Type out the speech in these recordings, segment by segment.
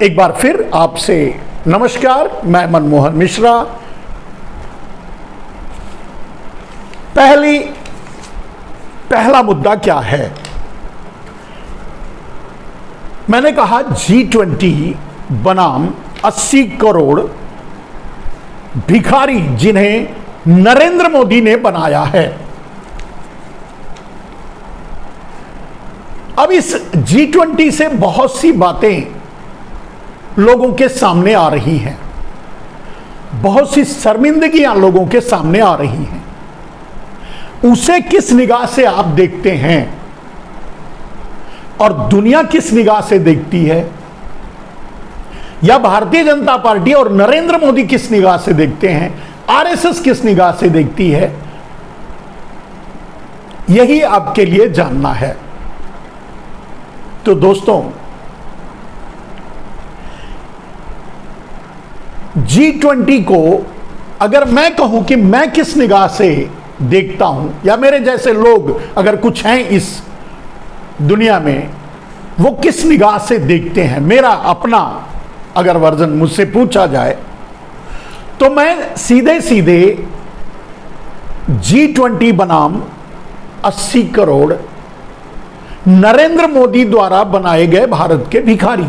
एक बार फिर आपसे नमस्कार। मैं मनमोहन मिश्रा। पहला मुद्दा क्या है? मैंने कहा G20 बनाम 80 करोड़ भिखारी जिन्हें नरेंद्र मोदी ने बनाया है। अब इस G20 से बहुत सी बातें लोगों के सामने आ रही हैं, बहुत सी शर्मिंदगियां लोगों के सामने आ रही हैं। उसे किस निगाह से आप देखते हैं और दुनिया किस निगाह से देखती है, या भारतीय जनता पार्टी और नरेंद्र मोदी किस निगाह से देखते हैं, आरएसएस किस निगाह से देखती है, यही आपके लिए जानना है। तो दोस्तों, G20 को अगर मैं कहूं कि मैं किस निगाह से देखता हूं, या मेरे जैसे लोग अगर कुछ हैं इस दुनिया में, वो किस निगाह से देखते हैं, मेरा अपना अगर वर्जन मुझसे पूछा जाए, तो मैं सीधे सीधे G20 बनाम 80 करोड़ नरेंद्र मोदी द्वारा बनाए गए भारत के भिखारी,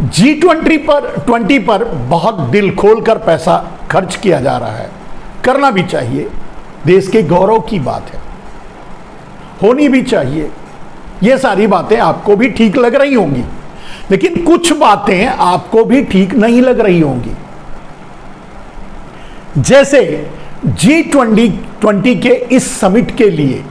G20 पर बहुत दिल खोलकर पैसा खर्च किया जा रहा है। करना भी चाहिए, देश के गौरव की बात है, होनी भी चाहिए। ये सारी बातें आपको भी ठीक लग रही होंगी, लेकिन कुछ बातें आपको भी ठीक नहीं लग रही होंगी। जैसे G20 के इस समिट के लिए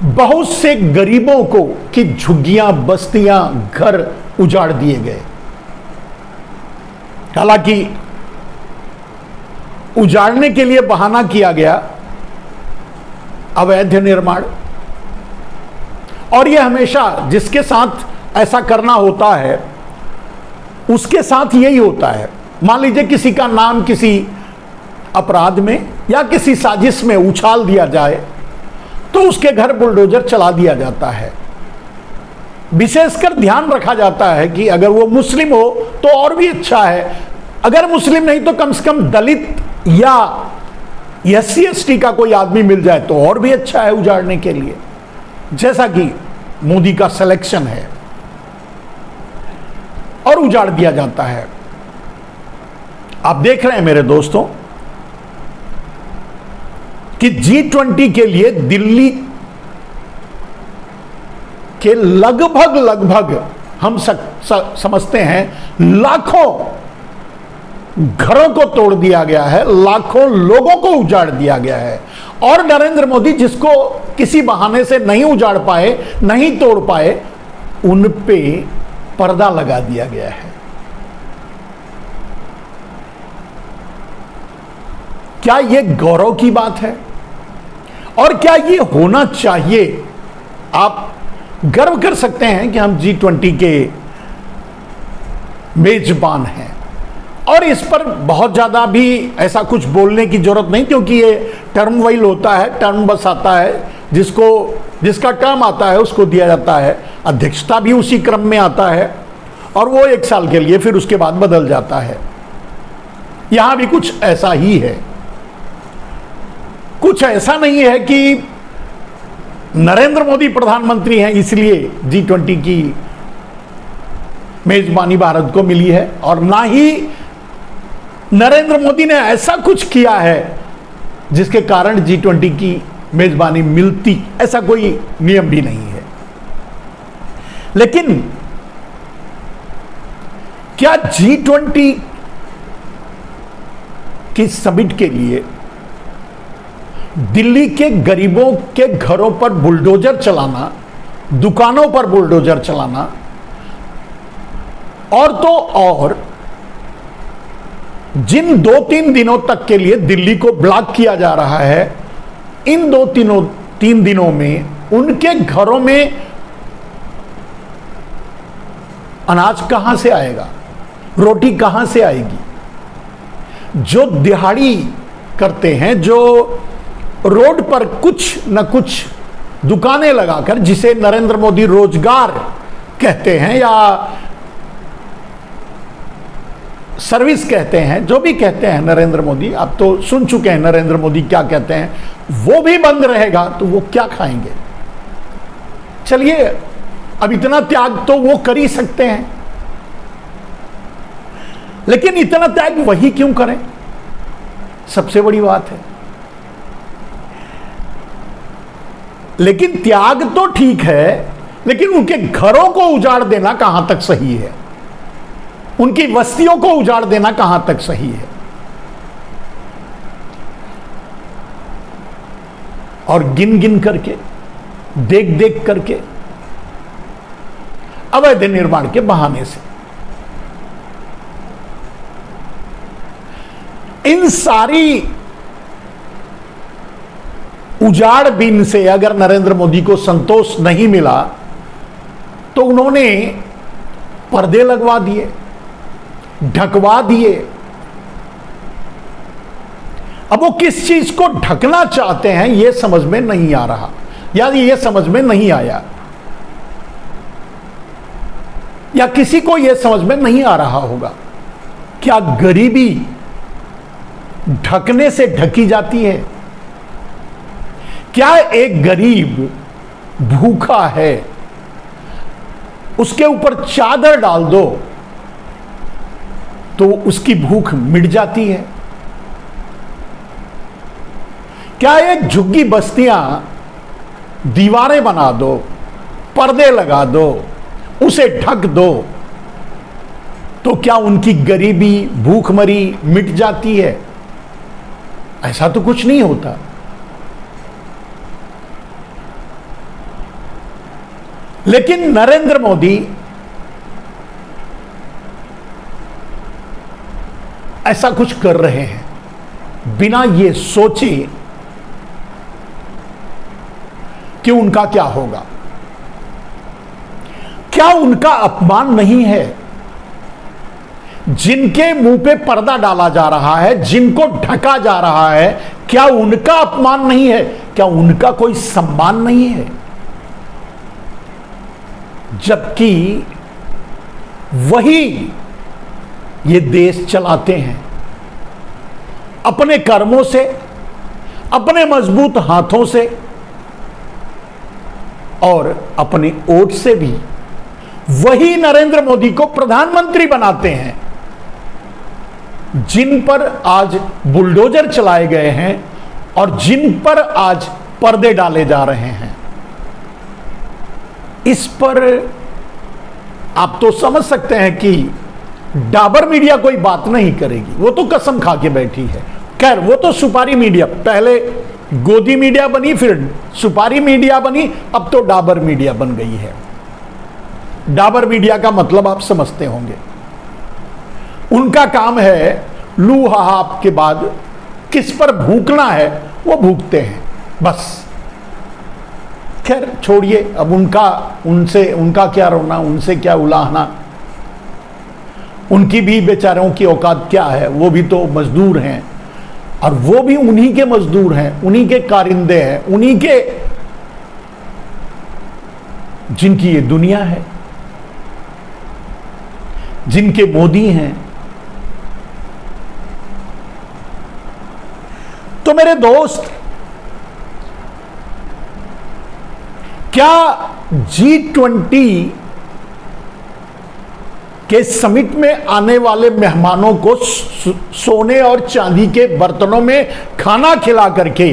बहुत से गरीबों को की झुग्गियां, बस्तियां, घर उजाड़ दिए गए। हालांकि उजाड़ने के लिए बहाना किया गया अवैध निर्माण, और यह हमेशा जिसके साथ ऐसा करना होता है उसके साथ यही होता है। मान लीजिए किसी का नाम किसी अपराध में या किसी साजिश में उछाल दिया जाए तो उसके घर बुलडोजर चला दिया जाता है। विशेषकर ध्यान रखा जाता है कि अगर वो मुस्लिम हो तो और भी अच्छा है, अगर मुस्लिम नहीं तो कम से कम दलित या SC/ST का कोई आदमी मिल जाए तो और भी अच्छा है उजाड़ने के लिए। जैसा कि मोदी का सिलेक्शन है और उजाड़ दिया जाता है। आप देख रहे हैं मेरे दोस्तों कि G20 के लिए दिल्ली के लगभग हम समझते हैं लाखों घरों को तोड़ दिया गया है, लाखों लोगों को उजाड़ दिया गया है। और नरेंद्र मोदी जिसको किसी बहाने से नहीं उजाड़ पाए, नहीं तोड़ पाए, उन पे पर्दा लगा दिया गया है। क्या यह गौरव की बात है? और क्या ये होना चाहिए? आप गर्व कर सकते हैं कि हम G20 के मेजबान हैं, और इस पर बहुत ज्यादा भी ऐसा कुछ बोलने की जरूरत नहीं, क्योंकि ये टर्म वाइल होता है, टर्म बस आता है, जिसका टर्म आता है उसको दिया जाता है। अध्यक्षता भी उसी क्रम में आता है, और वो 1 साल के लिए, फिर उसके बाद बदल जाता है। यहां भी कुछ ऐसा ही है। कुछ ऐसा नहीं है कि नरेंद्र मोदी प्रधानमंत्री हैं इसलिए G20 की मेजबानी भारत को मिली है, और ना ही नरेंद्र मोदी ने ऐसा कुछ किया है जिसके कारण G20 की मेजबानी मिलती, ऐसा कोई नियम भी नहीं है। लेकिन क्या G20 की समिट के लिए दिल्ली के गरीबों के घरों पर बुलडोजर चलाना, दुकानों पर बुलडोजर चलाना, और तो और जिन 2-3 दिनों तक के लिए दिल्ली को ब्लॉक किया जा रहा है, इन 2-3 दिनों में उनके घरों में अनाज कहां से आएगा, रोटी कहां से आएगी? जो दिहाड़ी करते हैं, जो रोड पर कुछ न कुछ दुकानें लगाकर, जिसे नरेंद्र मोदी रोजगार कहते हैं या सर्विस कहते हैं, जो भी कहते हैं नरेंद्र मोदी, आप तो सुन चुके हैं नरेंद्र मोदी क्या कहते हैं, वो भी बंद रहेगा तो वो क्या खाएंगे? चलिए, अब इतना त्याग तो वो कर ही सकते हैं, लेकिन इतना त्याग वही क्यों करें? सबसे बड़ी बात है। लेकिन त्याग तो ठीक है, लेकिन उनके घरों को उजाड़ देना कहां तक सही है? उनकी बस्तियों को उजाड़ देना कहां तक सही है? और गिन गिन करके, देख देख करके, अवैध निर्माण के बहाने से इन सारी उजाड़ बीन से अगर नरेंद्र मोदी को संतोष नहीं मिला तो उन्होंने पर्दे लगवा दिए, ढकवा दिए। अब वो किस चीज को ढकना चाहते हैं यह समझ में नहीं आ रहा, या ये समझ में नहीं आया, या किसी को यह समझ में नहीं आ रहा होगा। क्या गरीबी ढकने से ढकी जाती है? क्या एक गरीब भूखा है, उसके ऊपर चादर डाल दो तो उसकी भूख मिट जाती है? क्या एक झुग्गी बस्तियां दीवारें बना दो, पर्दे लगा दो, उसे ढक दो तो क्या उनकी गरीबी, भूखमरी मिट जाती है? ऐसा तो कुछ नहीं होता। लेकिन नरेंद्र मोदी ऐसा कुछ कर रहे हैं बिना ये सोचे कि उनका क्या होगा। क्या उनका अपमान नहीं है? जिनके मुंह पे पर्दा डाला जा रहा है, जिनको ढका जा रहा है, क्या उनका अपमान नहीं है? क्या उनका कोई सम्मान नहीं है? जबकि वही ये देश चलाते हैं अपने कर्मों से, अपने मजबूत हाथों से और अपने वोट से भी। वही नरेंद्र मोदी को प्रधानमंत्री बनाते हैं, जिन पर आज बुलडोजर चलाए गए हैं और जिन पर आज पर्दे डाले जा रहे हैं। इस पर आप तो समझ सकते हैं कि डाबर मीडिया कोई बात नहीं करेगी, वो तो कसम खा के बैठी है। खैर, वो तो सुपारी मीडिया, पहले गोदी मीडिया बनी, फिर सुपारी मीडिया बनी, अब तो डाबर मीडिया बन गई है। डाबर मीडिया का मतलब आप समझते होंगे। उनका काम है लू हाहाप के बाद किस पर भूकना है वो भूकते हैं, बस। खैर छोड़िए, अब उनका क्या रोना, उनसे क्या उलाहना। उनकी भी बेचारों की औकात क्या है? वो भी तो मजदूर हैं, और वो भी उन्हीं के मजदूर हैं, उन्हीं के कारिंदे हैं, उन्हीं के जिनकी ये दुनिया है, जिनके मोदी हैं। तो मेरे दोस्त, क्या G20 के समिट में आने वाले मेहमानों को सोने और चांदी के बर्तनों में खाना खिला करके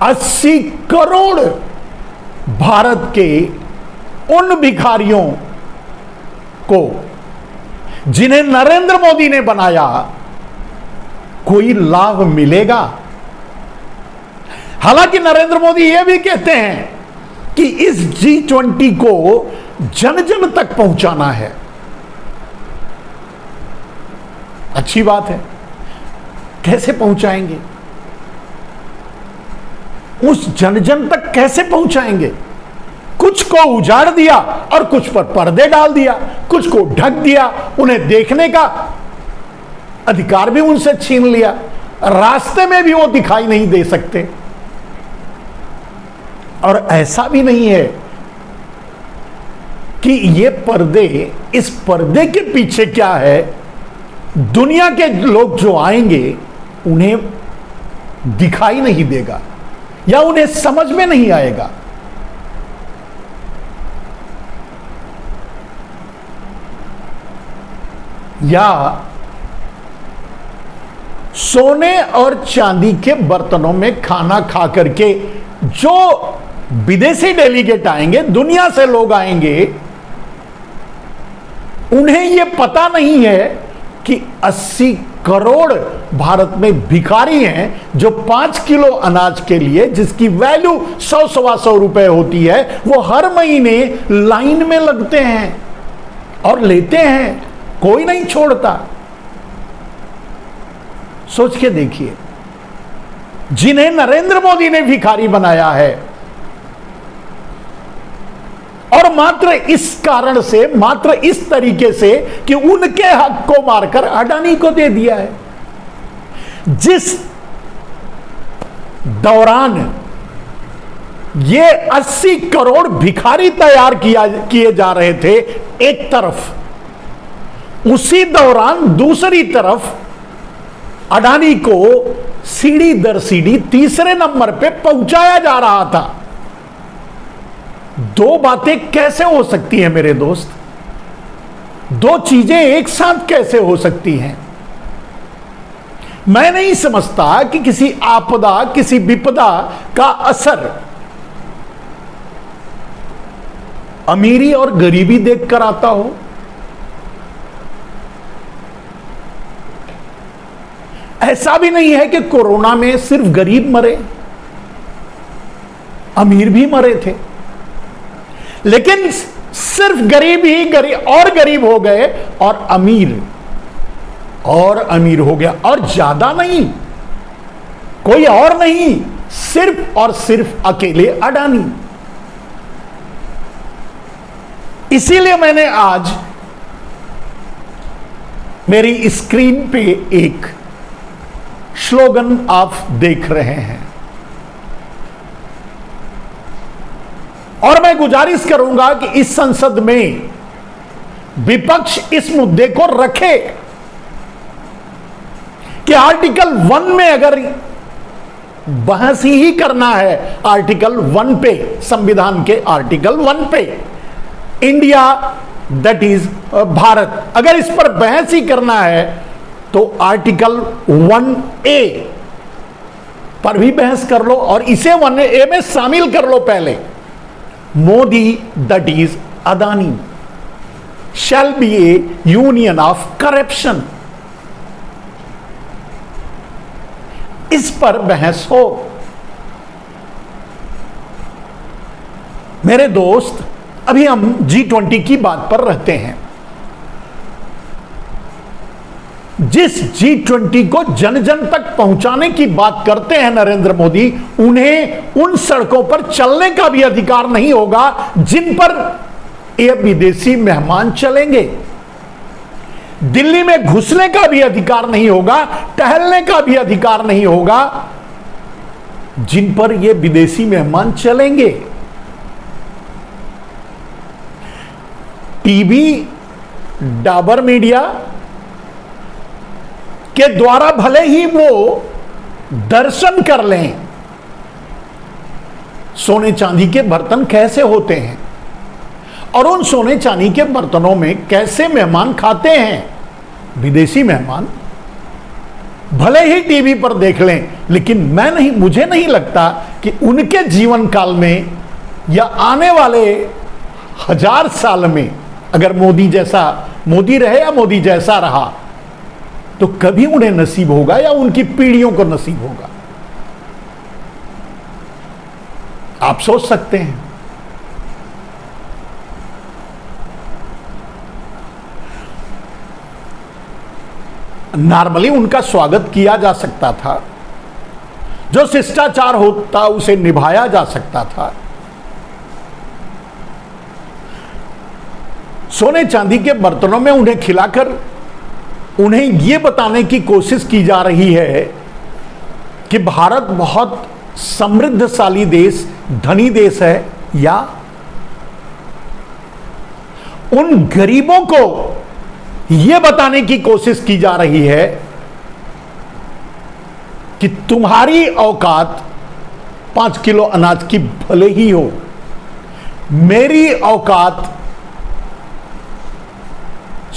80 करोड़ भारत के उन भिखारियों को, जिन्हें नरेंद्र मोदी ने बनाया, कोई लाभ मिलेगा? हालांकि नरेंद्र मोदी यह भी कहते हैं कि इस G20 को जन जन तक पहुंचाना है। अच्छी बात है, कैसे पहुंचाएंगे? उस जन जन तक कैसे पहुंचाएंगे? कुछ को उजाड़ दिया और कुछ पर पर्दे डाल दिया, कुछ को ढक दिया, उन्हें देखने का अधिकार भी उनसे छीन लिया। रास्ते में भी वो दिखाई नहीं दे सकते। और ऐसा भी नहीं है कि ये पर्दे, इस पर्दे के पीछे क्या है, दुनिया के लोग जो आएंगे उन्हें दिखाई नहीं देगा या उन्हें समझ में नहीं आएगा। या सोने और चांदी के बर्तनों में खाना खा करके जो विदेशी डेलीगेट आएंगे, दुनिया से लोग आएंगे, उन्हें यह पता नहीं है कि 80 करोड़ भारत में भिखारी हैं जो 5 किलो अनाज के लिए, जिसकी वैल्यू 100-125 रुपए होती है, वो हर महीने लाइन में लगते हैं और लेते हैं, कोई नहीं छोड़ता। सोच के देखिए, जिन्हें नरेंद्र मोदी ने भिखारी बनाया है और मात्र इस कारण से, मात्र इस तरीके से कि उनके हक को मारकर अडानी को दे दिया है। जिस दौरान ये 80 करोड़ भिखारी तैयार किए जा रहे थे एक तरफ, उसी दौरान दूसरी तरफ अडानी को सीढ़ी दर सीढ़ी तीसरे नंबर पे पहुंचाया जा रहा था। दो बातें कैसे हो सकती हैं मेरे दोस्त? दो चीजें एक साथ कैसे हो सकती हैं? मैं नहीं समझता कि किसी आपदा, किसी विपदा का असर अमीरी और गरीबी देखकर आता हो। ऐसा भी नहीं है कि कोरोना में सिर्फ गरीब मरे, अमीर भी मरे थे, लेकिन सिर्फ गरीब ही गरीब हो गए और अमीर हो गया, और ज्यादा नहीं, कोई और नहीं, सिर्फ और सिर्फ अकेले अडानी। इसीलिए मैंने आज मेरी स्क्रीन पे एक स्लोगन आप देख रहे हैं और मैं गुजारिश करूंगा कि इस संसद में विपक्ष इस मुद्दे को रखे कि आर्टिकल 1 में अगर बहस ही करना है, आर्टिकल 1 पे, संविधान के आर्टिकल 1 पे, इंडिया दैट इज भारत, अगर इस पर बहस ही करना है तो आर्टिकल 1A पर भी बहस कर लो और इसे 1A में शामिल कर लो। पहले Modi that is Adani shall be A union of corruption, इस पर बहस हो। मेरे दोस्त, अभी हम G20 की बात पर रहते हैं। जिस G20 को जन जन तक पहुंचाने की बात करते हैं नरेंद्र मोदी, उन्हें उन सड़कों पर चलने का भी अधिकार नहीं होगा जिन पर ये विदेशी मेहमान चलेंगे। दिल्ली में घुसने का भी अधिकार नहीं होगा, टहलने का भी अधिकार नहीं होगा जिन पर ये विदेशी मेहमान चलेंगे। टीवी, डाबर मीडिया के द्वारा भले ही वो दर्शन कर लें सोने चांदी के बर्तन कैसे होते हैं और उन सोने चांदी के बर्तनों में कैसे मेहमान खाते हैं, विदेशी मेहमान, भले ही टीवी पर देख लें, लेकिन मुझे नहीं लगता कि उनके जीवन काल में या आने वाले 1000 साल में, अगर मोदी रहे या मोदी जैसा रहा, तो कभी उन्हें नसीब होगा या उनकी पीढ़ियों को नसीब होगा। आप सोच सकते हैं। नॉर्मली उनका स्वागत किया जा सकता था, जो शिष्टाचार होता उसे निभाया जा सकता था। सोने चांदी के बर्तनों में उन्हें खिलाकर उन्हें यह बताने की कोशिश की जा रही है कि भारत बहुत समृद्धशाली देश, धनी देश है, या उन गरीबों को यह बताने की कोशिश की जा रही है कि तुम्हारी औकात 5 किलो अनाज की भले ही हो, मेरी औकात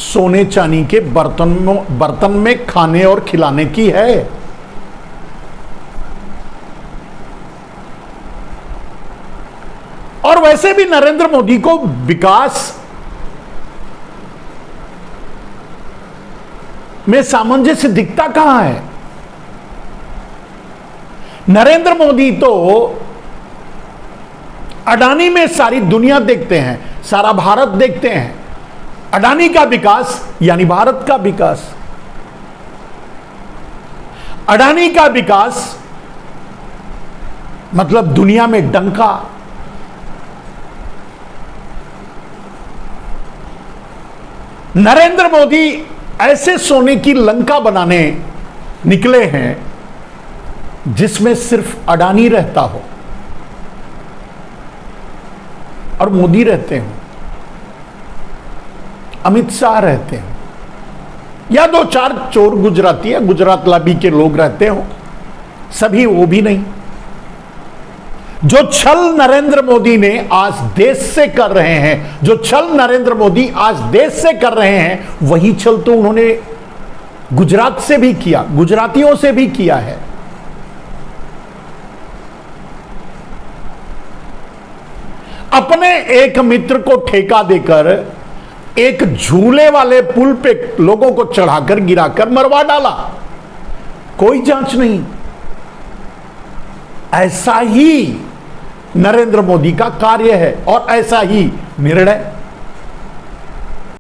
सोने चांदी के बर्तन में खाने और खिलाने की है। और वैसे भी नरेंद्र मोदी को विकास में सामंजस्य दिखता कहां है? नरेंद्र मोदी तो अडानी में सारी दुनिया देखते हैं, सारा भारत देखते हैं। अडानी का विकास यानी भारत का विकास, अडानी का विकास मतलब दुनिया में डंका। नरेंद्र मोदी ऐसे सोने की लंका बनाने निकले हैं जिसमें सिर्फ अडानी रहता हो और मोदी रहते हो, अमित शाह रहते हो, या 2-4 चोर गुजराती या गुजरात लाबी के लोग रहते हो, सभी वो भी नहीं। जो छल नरेंद्र मोदी ने आज देश से कर रहे हैं, जो छल नरेंद्र मोदी आज देश से कर रहे हैं, वही छल तो उन्होंने गुजरात से भी किया, गुजरातियों से भी किया है। अपने एक मित्र को ठेका देकर एक झूले वाले पुल पे लोगों को चढ़ाकर गिराकर मरवा डाला, कोई जांच नहीं। ऐसा ही नरेंद्र मोदी का कार्य है और ऐसा ही निर्णय